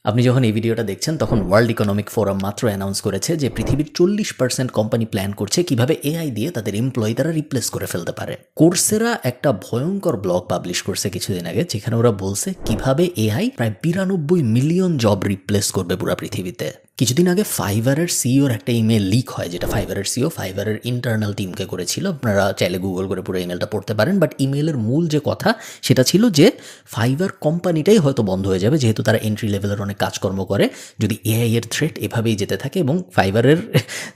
আপনি যখন এই ভিডিওটা দেখছেন তখন ওয়ার্ল্ড ইকোনমিক ফোরাম মাত্র অ্যানাউন্স করেছে যে পৃথিবীর 40% কোম্পানি প্ল্যান করছে কিভাবে এআই দিয়ে তাদের এমপ্লয়ি তারা রিপ্লেস করে ফেলতে পারে। কোর্সেরা একটা ভয়ঙ্কর ব্লগ পাবলিশ করছে কিছুদিন আগে, যেখানে ওরা বলছে কিভাবে এআই প্রায় 92 মিলিয়ন জব রিপ্লেস করবে পুরো পৃথিবীতে। কিছুদিন আগে ফাইবারের সিইওর একটা ইমেল লিক হয়, যেটা ফাইবারের সিইও ফাইবারের ইন্টারনাল টিমকে করেছিল। আপনারা চাইলে গুগল করে পুরো ইমেলটা পড়তে পারেন, বাট ইমেলের মূল যে কথা সেটা ছিল যে ফাইবার কোম্পানিটাই হয়তো বন্ধ হয়ে যাবে, যেহেতু তারা এন্ট্রি লেভেলের অনেক কাজকর্ম করে, যদি এআই এর থ্রেট এভাবেই যেতে থাকে। এবং ফাইবারের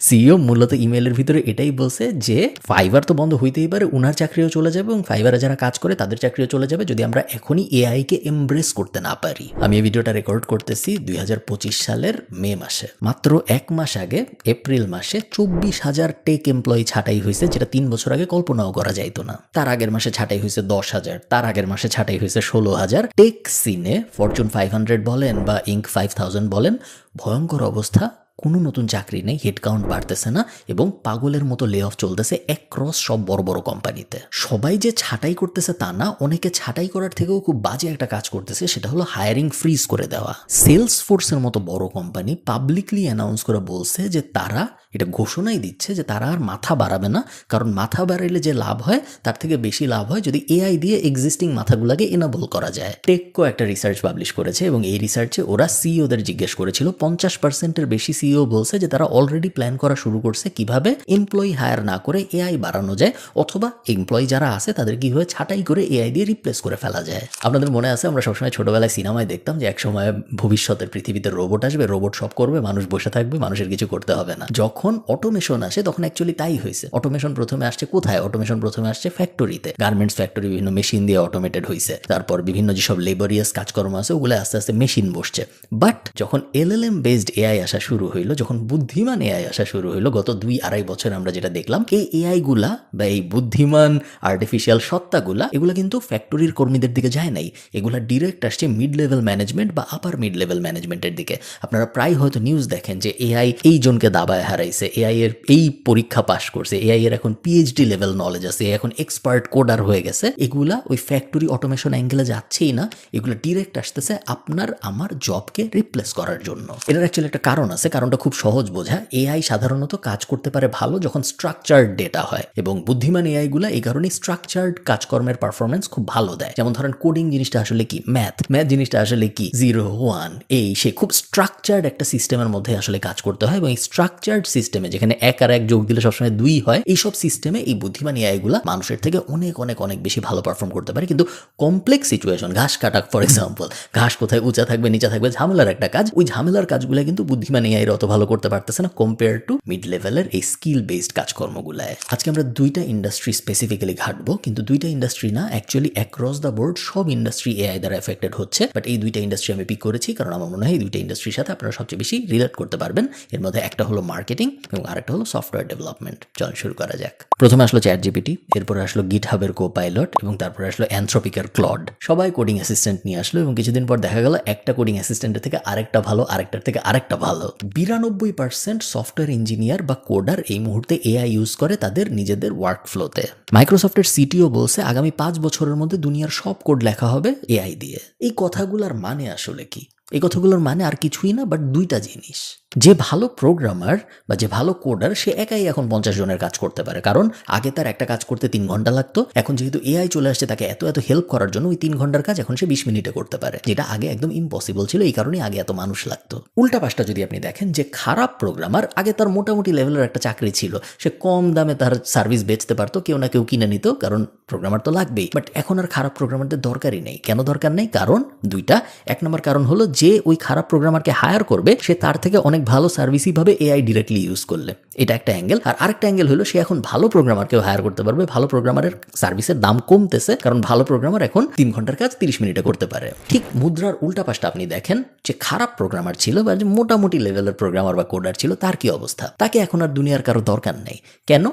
সিইও মূলত ইমেলের ভিতরে এটাই বলছে যে ফাইবার তো বন্ধ হইতেই পারে, উনার চাকরিও চলে যাবে এবং ফাইবারে যারা কাজ করে তাদের চাকরিও চলে যাবে যদি আমরা এখনই এআইকে এমব্রেস করতে না পারি। আমি এই ভিডিওটা রেকর্ড করতেছি 2025 সালের মে মাসে। মাত্র এক মাস আগে এপ্রিল মাসে 24,000 টেক এমপ্লয়ি ছাঁটাই হয়েছে, যেটা 3 বছর আগে কল্পনাও করা যাইতো না। তার আগের মাসে ছাঁটাই হয়েছে 10,000, তার আগের মাসে ছাঁটাই হয়েছে 16,000। টেক সিনে ফরচুন 500 বলেন বা ইঙ্ক 5000 বলেন, ভয়ঙ্কর অবস্থা। কোনো নতুন চাকরি নেই, হেডকাউন্ট বাড়তেছে না এবং পাগলের মতো লে অফ চলতেছে অ্যাক্রস সব বড় বড় কোম্পানিতে। সবাই যে ছাঁটাই করতেছে তা না, অনেকে ছাঁটাই করার থেকেও খুব বাজে একটা কাজ করতেছে, সেটা হলো হায়ারিং ফ্রিজ করে দেওয়া। সেলস ফোর্সের মতো বড় কোম্পানি পাবলিকলি অ্যানাউন্স করে বলছে যে তারা এটা ঘোষণাই দিচ্ছে যে তারা আর মাথা বাড়াবে না, কারণ মাথা বাড়াইলে যে লাভ হয় তার থেকে বেশি লাভ হয় যদি এআই দিয়ে এক্সিস্টিং মাথাগুলোকে এনাবল করা যায়। টেককো একটা রিসার্চ পাবলিশ করেছে এবং এই রিসার্চে ওরা সিইওদের জিজ্ঞেস করেছিল, 50%-এর বেশি সিইও বলছে যে তারা অলরেডি প্ল্যান করা শুরু করছে কিভাবে এমপ্লয়ি হায়ার না করে এআই বাড়ানো যায়, অথবা এমপ্লয়ি যারা আছে তাদের কিভাবে ছাঁটাই করে এআই দিয়ে রিপ্লেস করে ফেলা যায়। আপনাদের মনে আছে আমরা সবসময় ছোটবেলায় সিনেমায় দেখতাম যে একসময় ভবিষ্যতের পৃথিবীতে রোবট আসবে, রোবট সব করবে, মানুষ বসে থাকবে, মানুষের কিছু করতে হবে না। যখন অটোমেশন আসে তখন অ্যাকচুয়ালি তাই হয়েছে। অটোমেশন প্রথমে আসছে কোথায়? অটোমেশন প্রথমে আসছে ফ্যাক্টরিতে। গার্মেন্টস ফ্যাক্টরি বিভিন্ন মেশিন দিয়ে অটোমেটেড হয়েছে, তারপর বিভিন্ন যেসব লেবরিয়াস কাজকর্ম আছে ওগুলো আস্তে আস্তে মেশিন বসছে। বাট যখন এলএলএম বেসড এআই আসা শুরু হইলো, যখন বুদ্ধিমান এআই আসা শুরু হইলো গত 2-2.5 বছর, আমরা যেটা দেখলাম এই এআই গুলা বা এই বুদ্ধিমান আর্টিফিশিয়াল সত্তাগুলা এগুলা কিন্তু ফ্যাক্টরির কর্মীদের দিকে যায় নাই, এগুলা ডিরেক্ট আসছে মিড লেভেল ম্যানেজমেন্ট বা আপার মিড লেভেল ম্যানেজমেন্টের দিকে। আপনারা প্রায় হয়তো নিউজ দেখেন যে এআই এই জনকে দাবায় হারাইছে, এআই এর এই পরীক্ষা পাশ করছে, এআই এর এখন পিএইচডি লেভেল নলেজ আছে, এখন এক্সপার্ট কোডার হয়ে গেছে। এগুলা ওই ফ্যাক্টরি অটোমেশন অ্যাঙ্গেলে যাচ্ছেই না, এগুলো ডিরেক্ট আসতেছে আপনার আমার জবকে রিপ্লেস করার জন্য। এটার অ্যাকচুয়ালি একটা কারণ আছে, কারণটা খুব সহজ বোঝা। এআই সাধারণত কাজ করতে পারে ভালো যখন স্ট্রাকচার্ড ডেটা হয়, এবং বুদ্ধিমান এআই গুলা এই কারণে স্ট্রাকচার্ড কাজকর্মের পারফরমেন্স খুব ভালো দেয়। যেমন ধরেন কোডিং জিনিসটা আসলে কি, ম্যাথ জিনিসটা আসলে কি, 0 1 এই সে খুব স্ট্রাকচার্ড একটা সিস্টেমের মধ্যে আসলে কাজ করতে হয়, এবং এই স্ট্রাকচার্ড সিস্টেমে যেখানে 1 আর 1 যোগ দিলে সবসময় 2 হয়, এইসব সিস্টেমে এই বুদ্ধিমান এআই গুলা মানুষের থেকে অনেক অনেক অনেক বেশি ভালো পারফর্ম করতে পারে। কিন্তু কমপ্লেক্স সিচুয়েশন, ঘাস কাটা ফর এক্সাম্পল, ঘাস কোথায় উঁচা থাকবে নিচা থাকবে, ঝামেলার একটা কাজ, ওই ঝামেলার কাজগুলো কিন্তু বুদ্ধিমান এআই অত ভালো করতে পারতেছে না কম্পেয়ার টু মিড লেভেলের এই স্কিল বেসড কাজকর্মগুলায়। আজকে আমরা 2টা ইন্ডাস্ট্রি স্পেসিফিক্যালি ঘাটবো, কিন্তু 2টা ইন্ডাস্ট্রি না, অ্যাকচুয়ালি অ্যাক্রস দ্য বোর্ড সব ইন্ডাস্ট্রি এআই দ্বারা এফেক্টেড হচ্ছে। বাট এই 2টা ইন্ডাস্ট্রি আমি পিক করেছি কারণ আমার মনে হয় এই 2টা ইন্ডাস্ট্রির সাথে আপনারা সবচেয়ে বেশি রিলেট করতে পারবেন। এর মধ্যে একটা হলো মার্কেটিং এবং আরেকটা হলো সফটওয়্যার ডেভেলপমেন্ট। চল শুরু করা যাক। প্রথমে আসলো চ্যাট জিপিটি, এরপরে আসলো গিটহাবের কোপাইলট, এবং তারপরে আসলো অ্যানথ্রপিকের ক্লড। সবাই কোডিং অ্যাসিস্ট্যান্ট নিয়ে আসলো এবং কিছুদিন পর দেখা গেল একটা কোডিং অ্যাসিস্ট্যান্টের থেকে আরেকটা ভালো, আরেকটার থেকে আরেকটা ভালো। 92% সফটওয়্যার ইঞ্জিনিয়ার বা কোডার এই মুহূর্তে এআই ইউজ করে তাদের নিজেদের ওয়ার্ক ফ্লোতে। মাইক্রোসফটের সিটিও বলছে আগামী 5 বছরের মধ্যে দুনিয়ার সব কোড লেখা হবে এআই দিয়ে। এই কথাগুলোর মানে আসলে কি? এই কথাগুলোর মানে আর কিছুই না বাট 2টা জিনিস। যে ভালো প্রোগ্রামার বা যে ভালো কোডার সে একাই এখন 50 জনের কাজ করতে পারে, কারণ আগে তার একটা কাজ করতে 3 ঘন্টা লাগতো। এখন যেহেতু এআই চলে আসছে তাকে এত এত হেল্প করার জন্য ওই 3 ঘন্টার কাজ এখন সে 20 মিনিটে করতে পারে, যেটা আগে একদম ইম্পসিবল ছিল। এই কারণে আগে এত মানুষ লাগতো। উল্টা পাশটা যদি আপনি দেখেন, যে খারাপ প্রোগ্রামার আগে তার মোটামুটি লেভেলের একটা চাকরি ছিল, সে কম দামে তার সার্ভিস বেচতে পারতো, কেউ না কেউ কিনে নিত, কারণ প্রোগ্রামার তো লাগবেই। বাট এখন আর খারাপ প্রোগ্রামারদের দরকারই নেই। কেন দরকার নেই? কারণ 2টা। 1 নম্বর কারণ হলো যে ওই খারাপ প্রোগ্রামারকে হায়ার করবে সে তার থেকে অনেক ভালো সার্ভিসই পাবে এআই ডিরেক্টলি ইউজ করলে, এটা একটা অ্যাঙ্গেল। আর আরেকটা অ্যাঙ্গেল হলো সে এখন ভালো প্রোগ্রামারকেও হায়ার করতে পারবে। ভালো প্রোগ্রামারের সার্ভিসের দাম কমতেছে, কারণ ভালো প্রোগ্রামার এখন 3 ঘন্টার কাজ 30 মিনিটে করতে পারে। ঠিক মুদ্রার উল্টা পাশটা আপনি দেখেন, যে খারাপ প্রোগ্রামার ছিল বা যে মোটামুটি লেভেলের প্রোগ্রামার বা কোডার ছিল, তার কি অবস্থা? তাকে এখন আর দুনিয়ার কারো দরকার নেই। কেন?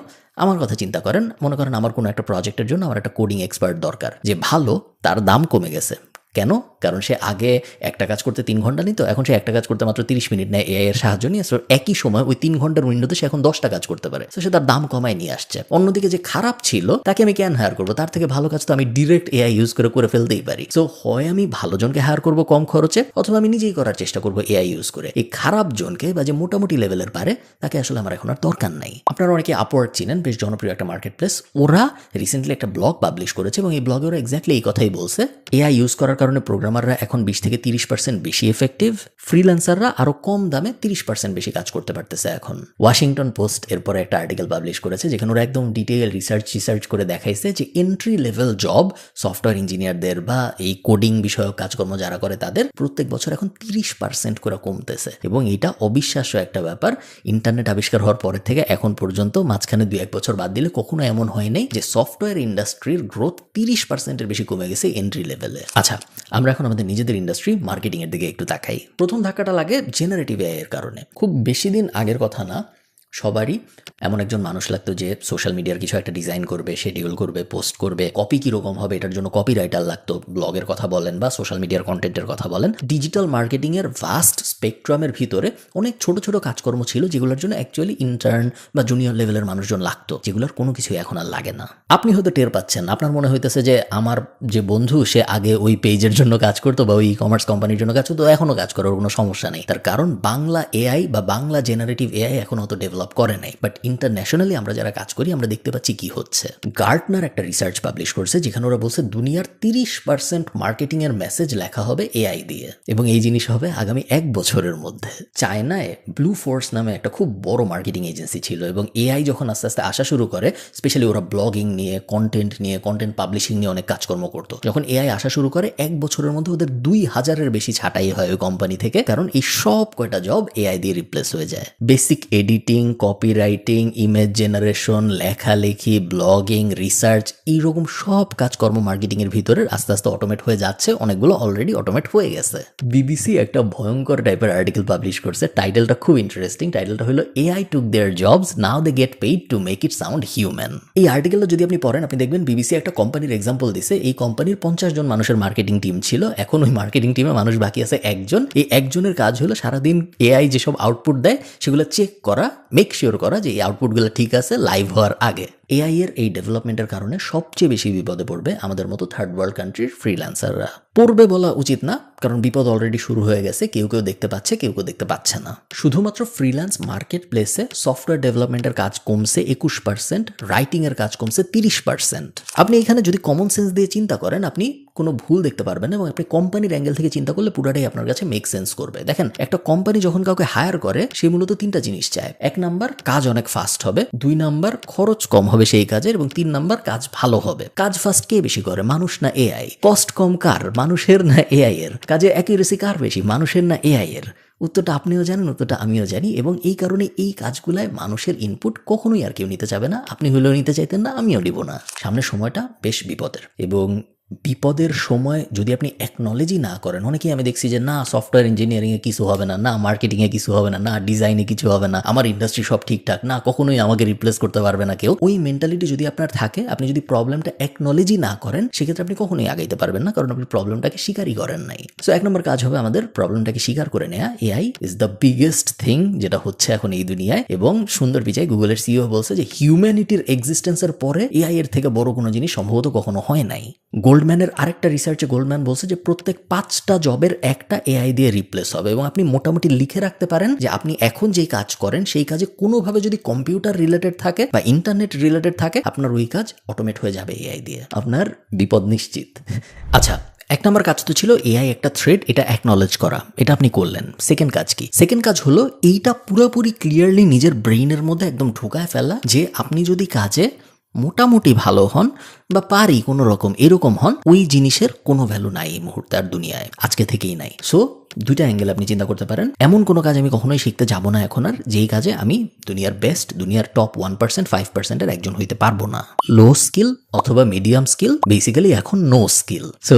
আমার কথা চিন্তা করেন, মনে করেন আমার কোনো একটা প্রজেক্টের জন্য আমার একটা কোডিং এক্সপার্ট দরকার, যে ভালো, তার দাম কমে গেছে। কেন? কারণ সে আগে একটা কাজ করতে 3 ঘন্টা নিত, এখন সে একটা কাজ করতে মাত্র 30 মিনিট নেয় এআই এর সাহায্য নিয়ে। সো একই সময় ওই 3 ঘন্টার উইন্ডোতে সে এখন 10টা কাজ করতে পারে। তো সে তার দাম কমায় নিয়ে আসছে। অন্যদিকে যে খারাপ ছিল তাকে আমি কেন হায়ার করবো? তার থেকে ভালো কাজ তো আমি ডিরেক্ট এআই ইউজ করে ফেলতেই পারি। সো হয় আমি ভালো জনকে হায়ার করবো কম খরচে, অথবা আমি নিজেই করার চেষ্টা করবো এআই ইউজ করে। এই খারাপ জনকে বা যে মোটামুটি লেভেলের পারে তাকে আসলে আমার এখন আর দরকার নাই। আপনারা অনেকে আপওয়ার্ক চিনেন, বেশ জনপ্রিয় একটা মার্কেট প্লেস। ওরা রিসেন্টলি একটা ব্লগ পাবলিশ করেছে এবং এই ব্লগে ওরা এক্স্যাক্টলি এই কথাই বলছে, এআই ইউজ করার কারণে প্রোগ্রামাররা এখন 20 থেকে 30% বেশি এফেক্টিভ, ফ্রিল্যান্সাররা আরো কম দামে 30% বেশি কাজ করতে পারতেছে এখন। ওয়াশিংটন পোস্ট এরপরে একটা আর্টিকেল পাবলিশ করেছে যেখানে ওরা একদম ডিটেইল রিসার্চ করে দেখাইছে যে এন্ট্রি লেভেল জব সফটওয়্যার ইঞ্জিনিয়ারদের বা এই কোডিং বিষয়ক কাজকর্ম যারা করে তাদের প্রত্যেক বছর এখন 30% করে কমতেছে। এবং এটা অবিশ্বাস্য একটা ব্যাপার। ইন্টারনেট আবিষ্কার হওয়ার পরে থেকে এখন পর্যন্ত মাঝখানে 2-1 বছর বাদ দিলে কখনো এমন হয় নাই যে সফটওয়্যার ইন্ডাস্ট্রির গ্রোথ 30%-এর বেশি কমে গেছে এন্ট্রি লেভেলে। আচ্ছা, আমরা এখন আমাদের নিজেদের ইন্ডাস্ট্রি মার্কেটিং এর দিকে একটু তাকাই। প্রথম ধাক্কাটা লাগে জেনারেটিভ এআই এর কারণে। খুব বেশি দিন আগের কথা না, সবারই এমন একজন মানুষ লাগতো যে সোশ্যাল মিডিয়ার কিছু একটা ডিজাইন করবে, শিডিউল করবে, পোস্ট করবে। কপি কীরকম হবে এটার জন্য কপি রাইটার লাগতো। ব্লগের কথা বলেন বা সোশ্যাল মিডিয়ার কন্টেন্টের কথা বলেন, ডিজিটাল মার্কেটিংয়ের ভাস্ট স্পেকট্রামের ভিতরে অনেক ছোট ছোট কাজকর্ম ছিল যেগুলোর জন্য অ্যাকচুয়ালি ইন্টার্ন বা জুনিয়র লেভেলের মানুষজন লাগতো, যেগুলোর কোনো কিছু এখন আর লাগে না। আপনি হয়তো টের পাচ্ছেন, আপনার মনে হইতেছে যে আমার যে বন্ধু সে আগে ওই পেজের জন্য কাজ করতো বা ওই ই কমার্স কোম্পানির জন্য কাজ করতো, এখনও কাজ করার কোনো সমস্যা নেই। তার কারণ বাংলা এআই বা বাংলা জেনারেটিভ এআই এখন অত ডেভেলপ করে নাই। বাট ইন্টারন্যাশনালি আমরা যারা কাজ করি আমরা দেখতে পাচ্ছি কি হচ্ছে। গার্টনার একটা রিসার্চ পাবলিশ করছে যেখানে ওরা বলছে দুনিয়ার 30% মার্কেটিং এর মেসেজ লেখা হবে এআই দিয়ে, এবং এই জিনিস হবে আগামী 1 বছরের মধ্যে। চায়নায় ব্লু ফোর্স নামে একটা খুব বড় মার্কেটিং এজেন্সি ছিল, এবং এআই যখন আস্তে আস্তে আসা শুরু করে, স্পেশালি ওরা ব্লগিং নিয়ে, কন্টেন্ট পাবলিশিং নিয়ে অনেক কাজকর্ম করতো। যখন এআই আসা শুরু করে 1 বছরের মধ্যে ওদের 2000-এর বেশি ছাঁটাই হয় ওই কোম্পানি থেকে, কারণ এই সব কয়টা জব এআই দিয়ে রিপ্লেস হয়ে যায়। Basic editing, copywriting, image generation, লেখালেখি, ব্লগিং, রিসার্চ, এইরকম সব কাজকর্ম মার্কেটিং এর ভিতরে আস্তে আস্তে অটোমেট হয়ে যাচ্ছে। অনেকগুলো অলরেডি অটোমেট হয়ে গেছে। বিবিসি একটা ভয়ঙ্কর টাইপের আর্টিকেল পাবলিশ করছে। টাইটেলটা খুব ইন্টারেস্টিং। টাইটেলটা হলো AI took their jobs, now they get paid to make it sound human. এই আর্টিকেলটা যদি আপনি পড়েন, আপনি দেখবেন বিবিসি একটা কোম্পানির এক্সাম্পল দিছে। এই কোম্পানির 50 জন মানুষের মার্কেটিং টিম ছিল। এখন ওই মার্কেটিং টিমে মানুষ বাকি আছে একজন। এই একজনের কাজ হলো সারাদিন এআই যেসব আউটপুট দেয় সেগুলো চেক করা, মেক শিওর করা যে এই আউটপুটগুলো ঠিক আছে লাইভ হওয়ার আগে। এআই এর এই ডেভেলপমেন্টের কারণে সবচেয়ে বেশি বিপদে পড়বে আমাদের মতো থার্ড ওয়ার্ল্ড কান্ট্রির ফ্রিল্যান্সাররা। পড়বে বলা উচিত না, কারণ বিপদ অলরেডি শুরু হয়ে গেছে। কেউ কেউ দেখতে পাচ্ছে, কেউ কেউ দেখতে পাচ্ছে না। শুধুমাত্র ফ্রিল্যান্স মার্কেট প্লেসে সফটওয়্যার ডেভেলপমেন্টের কাজ কমছে 21%, রাইটিং এর কাজ কমছে 30%। আপনি এখানে যদি কমন সেন্স দিয়ে চিন্তা করেন, আপনি কোনো ভুল দেখতে পারবেন না, এবং আপনি কোম্পানির অ্যাঙ্গেল থেকে চিন্তা করলে পুরোটাই আপনার কাছে মেক সেন্স করবে। দেখেন, একটা কোম্পানি যখন কাউকে হায়ার করে সে মূলত 3টা জিনিস চায়। 1 নাম্বার, কাজ অনেক ফাস্ট হবে। 2 নাম্বার, খরচ কম হবে সেই কাজের। এবং 3 নাম্বার, কাজ ভালো হবে। কাজ ফাস্ট কে বেশি করে, মানুষ না এআই? কস্ট কম কার, মানুষের না এআই এর? কাজে অ্যাকিউরেসি কার বেশি, মানুষের না এআই এর? উত্তরটা আপনিও জানেন, উত্তরটা আমিও জানি। এবং এই কারণে এই কাজগুলায় মানুষের ইনপুট কখনোই আর কেউ নিতে যাবে না। আপনি হলেও নিতে চাইতেন না, আমিও নিব না। সামনের সময়টা বেশ বিপদের, এবং বিপদের সময় যদি আপনি অ্যাকনলেজই না করেন, অনেকেই আমি দেখছি যে না সফটওয়্যার ইঞ্জিনিয়ারিংয়ে কিছু হবে না, না মার্কেটিংয়ে কিছু হবে না, না ডিজাইনে কিছু হবে না, আমার ইন্ডাস্ট্রি সব ঠিকঠাক, না কখনোই আমাকে রিপ্লেস করতে পারবে না কেউ। ওই মেন্টালিটি যদি আপনার থাকে, আপনি যদি প্রবলেমটা অ্যাকনলেজই না করেন, সেক্ষেত্রে আপনি কখনোই আগাইতে পারবেন না, কারণ আপনি প্রবলেমটাকে স্বীকারই করেন নাই। সো 1 নম্বর কাজ হবে আমাদের প্রবলেমটাকে স্বীকার করে নেওয়া। AI is the biggest thing যেটা হচ্ছে এখন এই দুনিয়ায়। এবং সুন্দর পিচাই গুগলের সিইও বলছে যে হিউম্যানিটির এক্সিস্টেন্সের পরে এআই এর থেকে বড় কোনো জিনিস সম্ভবত কখনো হয় নাই। গোল্ডম্যানের আরেকটা রিসার্চে গোল্ডম্যান বলছে যে প্রত্যেক 5টা জবের একটা এআই দিয়ে রিপ্লেস হবে। এবং আপনি মোটামুটি লিখে রাখতে পারেন যে আপনি এখন যেই কাজ করেন সেই কাজে কোনোভাবে যদি কম্পিউটার রিলেটেড থাকে বা ইন্টারনেট রিলেটেড থাকে, আপনার ওই কাজ অটোমেট হয়ে যাবে এআই দিয়ে। আপনার বিপদ নিশ্চিত। আচ্ছা, 1 নম্বর কাজ তো ছিল এআই একটা থ্রেড, এটা অ্যাকনলেজ করা, এটা আপনি করলেন। সেকেন্ড কাজ কি? সেকেন্ড কাজ হলো এইটা পুরোপুরি ক্লিয়ারলি নিজের ব্রেইনের মধ্যে একদম ঢুকায় ফেলা যে আপনি যদি কাজে মোটামুটি ভালো হন বা পারি কোনো রকম এরকম হন, ওই জিনিসের কোনো ভ্যালু নাই এই মুহূর্তে আর দুনিয়ায়, আজকে থেকেই নাই। সো দুইটা অ্যাঙ্গেল আপনি চিন্তা করতে পারেন। এমন কোনো কাজ আমি কখনোই শিখতে যাব না এখন আর যেই কাজে আমি দুনিয়ার বেস্ট, দুনিয়ার টপ 1%, 5%-এর একজন হইতে পারবো না। লো স্কিল অথবা মিডিয়াম স্কিল, বেসিক্যালি এখন নো স্কিল। সো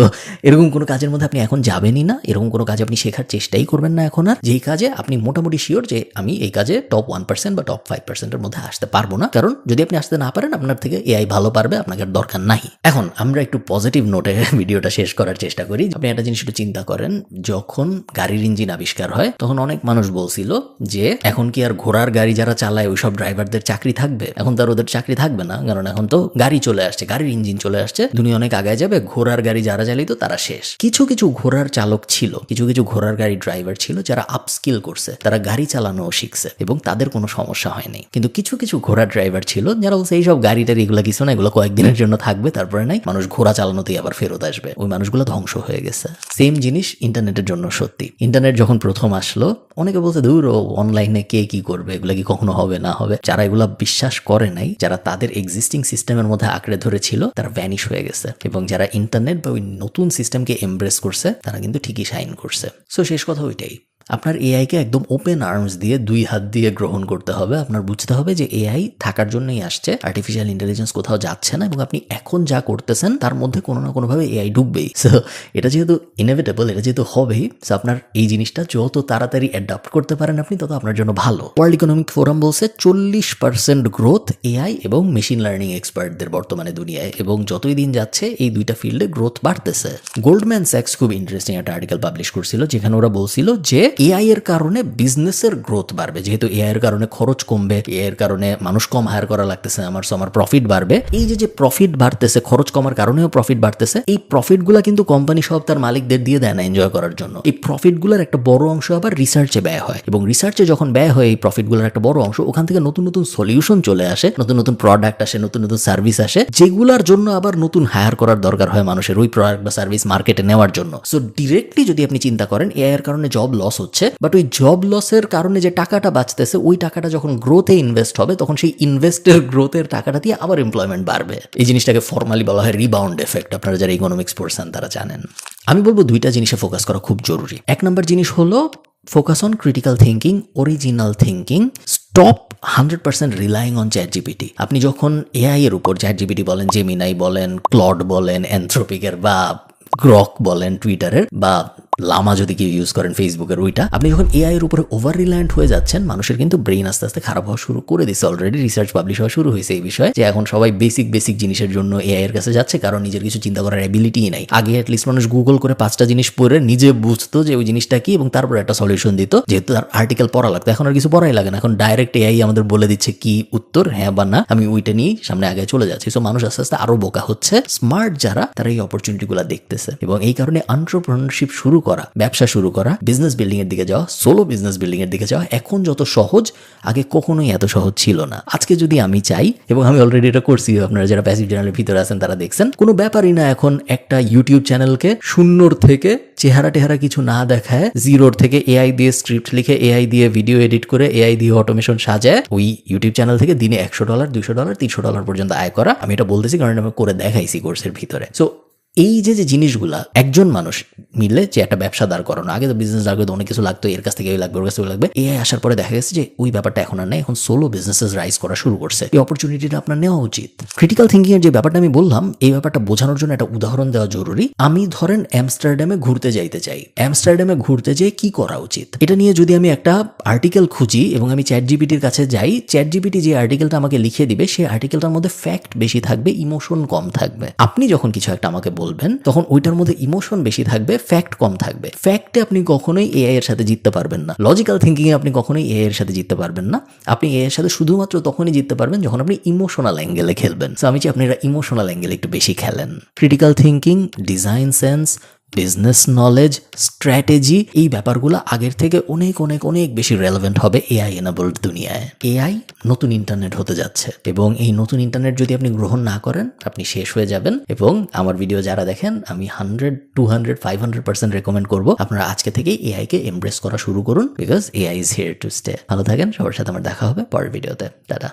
এরকম কোনো কাজের মধ্যে আপনি এখন যাবেনই না, এরকম কোনো কাজ আপনি শেখার চেষ্টাই করবেন না এখন আর যেই কাজে আপনি মোটামুটি শিওর যে আমি এই কাজে টপ 1% বা টপ 5%-এর মধ্যে আসতে পারবো না। কারণ যদি আপনি আসতে না পারেন, আপনার থেকে এআই ভালো পারবে, আপনাকে আর দরকার নাই। এখন আমরা একটু পজিটিভ নোটে ভিডিওটা শেষ করার চেষ্টা করি। আপনি একটা জিনিস একটু চিন্তা করেন, যখন গাড়ির ইঞ্জিন আবিষ্কার হয় তখন অনেক মানুষ বলছিল যে এখন কি আর ঘোড়ার গাড়ি যারা চালায় ওইসব ড্রাইভারদের চাকরি থাকবে? এখন তো আর ওদের চাকরি থাকবে না, কারণ এখন তো গাড়ি চলে আসছে, গাড়ির ইঞ্জিন চলে আসছে, দুনিয়া অনেক আগায় যাবে, ঘোড়ার গাড়ি যারা চালিত তারা শেষ। কিছু কিছু ঘোড়ার চালক ছিল, কিছু কিছু ঘোড়ার গাড়ি ড্রাইভার ছিল যারা আপস্কিল করছে, তারা গাড়ি চালানোও শিখছে এবং তাদের কোনো সমস্যা হয়নি। কিন্তু কিছু কিছু ঘোড়া ড্রাইভার ছিল যারা বলছে এইসব গাড়ি টাড়ি এগুলো কিছু না, এগুলো কয়েকদিনের জন্য থাকবে, তারপরে নাই, মানুষ ঘোড়া চালানোতেই আবার ফেরত আসবে। ওই মানুষগুলো ধ্বংস হয়ে গেছে। সেম জিনিস ইন্টারনেটের জন্য সত্যি। ইন্টারনেট যখন প্রথম আসলো অনেকে বলছে দূর অনলাইনে কে কি করবে, এগুলা কি কখনো হবে না হবে। যারা এগুলা বিশ্বাস করে নাই, যারা তাদের এক্সিস্টিং সিস্টেমের মধ্যে আঁকড়ে ধরেছিল, তারা ভ্যানিশ হয়ে গেছে। এবং যারা ইন্টারনেট বা ওই নতুন সিস্টেমকে এমব্রেস করছে, তারা কিন্তু ঠিকই শাইন করছে। সো শেষ কথা ওইটাই, আপনার এআইকে একদম ওপেন আর্মস দিয়ে, দুই হাত দিয়ে গ্রহণ করতে হবে। আপনার বুঝতে হবে যে এআই থাকার জন্যই আসছে, আর্টিফিশিয়াল ইন্টেলিজেন্স কোথাও যাচ্ছে না, এবং আপনি এখন যা করতেছেন তার মধ্যে কোনো না কোনোভাবে এআই ঢুকবেই। সো এটা যেহেতু ইনএভিটেবল, এটা যেহেতু হবেই, সো আপনার এই জিনিসটা যত তাড়াতাড়ি অ্যাডাপ্ট করতে পারেন আপনি, তত আপনার জন্য ভালো। ওয়ার্ল্ড ইকোনমিক ফোরাম বলছে 40% গ্রোথ এআই এবং মেশিন লার্নিং এক্সপার্টদের বর্তমানে দুনিয়ায়, এবং যতই দিন যাচ্ছে এই দুইটা ফিল্ডে গ্রোথ বাড়তেছে। গোল্ডম্যান স্যাক্স খুব ইন্টারেস্টিং একটা আর্টিকেল পাবলিশ করছিল, যেখানে ওরা বলছিল যে এআই এর কারণে বিজনেসের গ্রোথ বাড়বে, যেহেতু এআই এর কারণে খরচ কমবে, এআই এর কারণে মানুষ কম হায়ার করা লাগতেছে, আমার প্রফিট বাড়বে। এই যে প্রফিট বাড়তেছে, খরচ কমার কারণেও প্রফিট বাড়তেছে, এই প্রফিট গুলা কিন্তু কোম্পানি সব তার মালিকদের দিয়ে দেয় না এনজয় করার জন্য। এই প্রফিট গুলার একটা বড় অংশ আবার রিসার্চে ব্যয় হয়, এবং রিসার্চে যখন ব্যয় হয় এই প্রফিট গুলার একটা বড় অংশ, ওখান থেকে নতুন নতুন সলিউশন চলে আসে, নতুন নতুন প্রোডাক্ট আসে, নতুন নতুন সার্ভিস আসে, যেগুলার জন্য আবার নতুন হায়ার করার দরকার হয় মানুষের ওই প্রোডাক্ট বা সার্ভিস মার্কেটে নেওয়ার জন্য। সো ডিরেক্টলি যদি আপনি চিন্তা করেন এআই এর কারণে জব লস হচ্ছে, বাট ওই জব লসের কারণে যে টাকাটা বাঁচতেছে, ওই টাকাটা যখন গ্রোথে ইনভেস্ট হবে, তখন সেই ইনভেস্টের গ্রোথের টাকাটা দিয়ে আবার এমপ্লয়মেন্ট বাড়বে। এই জিনিসটাকে ফর্মালি বলা হয় রিবাউন্ড এফেক্ট। আপনারা যারা ইকোনমিক্স পড়ছেন তারা জানেন। আমি বলবো দুইটা জিনিসে ফোকাস করা খুব জরুরি। এক নম্বর জিনিস হলো focus on critical thinking, original thinking. Stop 100% relying on ChatGPT। আপনি যখন এআই এর উপর ChatGPT বলেন, জেমিনাই বলেন, ক্লড বলেন, অ্যানথ্রোপিকের বা গ্রক বলেন টুইটারের, বা লামা যদি কেউ ইউজ করেন ফেসবুকের, ওইটা আপনি যখন এআই এর উপরে ওভার রিলায়েন্ট হয়ে যাচ্ছেন, মানুষের কিন্তু ব্রেইন আস্তে আস্তে খারাপ হওয়া শুরু করে দিচ্ছে। অলরেডি রিসার্চ পাবলিশ হওয়া শুরু হয়েছে এই বিষয়ে, যে এখন সবাই বেসিক জিনিসের জন্য এআই এর কাছে যাচ্ছে, কারণ নিজের কিছু চিন্তা করার অ্যাবিলিটিই নাই। আগে অ্যাটলিস্ট মানুষ গুগল করে 5টা জিনিস পড়ে নিজে বুঝতো যে ওই জিনিসটা কি, এবং তারপর একটা সলিউশন দিত, যেহেতু তার আর্টিকেল পড়া লাগতো। এখন আর কিছু পড়াই লাগে না, এখন ডাইরেক্ট এআই আমাদের বলে দিচ্ছে কি উত্তর, হ্যাঁ বা না, আমি ওইটা নিয়ে সামনে আগে চলে যাচ্ছি। সো মানুষ আস্তে আস্তে আরো বোকা হচ্ছে। স্মার্ট যারা, তারা এই অপরচুনিটিগুলো দেখতেছে, এবং এই কারণে এন্টারপ্রেনারশিপ শুরু করা, ব্যবসা শুরু করা, বিজনেস বিল্ডিং এর দিকে যাওয়া, সোলো বিজনেস বিল্ডিং এর দিকে যাওয়া এখন যত সহজ, আগে কখনোই এত সহজ ছিল না। আজকে যদি আমি চাই, এবং আমি অলরেডি এটা করছি, আপনারা যারা প্যাসিভ চ্যানেলের ভিতরে আছেন তারা দেখছেন, কোনো ব্যাপারই না এখন একটা ইউটিউব চ্যানেলকে শূন্যর থেকে চেহারা টেহারা কিছু না দেখায়, জিরোর থেকে এআই দিয়ে স্ক্রিপ্ট লিখে, এআই দিয়ে ভিডিও এডিট করে, এআই দিয়ে অটোমেশন সাজায়, ওই ইউটিউব চ্যানেল থেকে দিনে $100, $200, $300 পর্যন্ত আয় করা। আমি এটা বলতেছি কারণ আমি করে দেখাইছি কোর্সের ভিতরে। সো এই যে জিনিসগুলা একজন মানুষ মিলে যে একটা ব্যবসা দাঁড় করানো, আগে তো বিজনেস দাঁড় করতে অনেক কিছু লাগতো, এর কাছ থেকে লাগবে, ওর কাছ থেকে লাগবে। এআই আসার পরে দেখা গেছে যে ওই ব্যাপারটা এখন আর নেই, এখন সোলো বিজনেসেস রাইজ করা শুরু করছে। এই অপরচুনিটিটা আপনার নেওয়া উচিত। ক্রিটিক্যাল থিঙ্কিং এর যে ব্যাপারটা আমি বললাম, এই ব্যাপারটা বোঝানোর জন্য একটা উদাহরণ দেওয়া জরুরি। আমি ধরেন অ্যামস্টারডামে ঘুরতে যাইতে চাই, অ্যামস্টারডামে ঘুরতে যেয়ে কি করা উচিত, এটা নিয়ে যদি আমি একটা আর্টিকেল খুঁজি এবং আমি চ্যাটজিপিটির কাছে যাই, চ্যাটজিপিটি যে আর্টিকেলটা আমাকে লিখে দিবে, সেই আর্টিকেলটার মধ্যে ফ্যাক্ট বেশি থাকবে, ইমোশন কম থাকবে। আপনি যখন কিছু একটা আমাকে বলবেন, তখন ওইটার মধ্যে ইমোশন বেশি থাকবে, ফ্যাক্ট কম থাকবে। ফ্যাক্টে আপনি কখনোই এআই এর সাথে জিততে পারবেন না। লজিক্যাল থিঙ্কিং এ আপনি কখনোই এআই এর সাথে জিততে পারবেন না। আপনি এআই এর সাথে শুধুমাত্র তখনই জিততে পারবেন যখন আপনি ইমোশনাল অ্যাঙ্গেলে খেলবেন। সো আমি চাই আপনারা ইমোশনাল অ্যাঙ্গেলে একটু বেশি খেলেন। Critical thinking, design sense, business knowledge, strategy, এই ব্যাপারগুলো আগের থেকে অনেক অনেক অনেক বেশি রেলেভেন্ট হবে এআই এনাবলড দুনিয়ায়। এআই নতুন ইন্টারনেট হতে যাচ্ছে, এবং এই নতুন ইন্টারনেট যদি আপনি গ্রহণ না করেন, আপনি শেষ হয়ে যাবেন। এবং আমার ভিডিও যারা দেখেন, আমি 100, 200, 500% রেকমেন্ড করবো আপনারা আজকে থেকেই এআই কে এমব্রেস করা শুরু করুন, because AI is here to stay. ভালো থাকেন, সবার সাথে আমার দেখা হবে পরের ভিডিওতে। টাটা।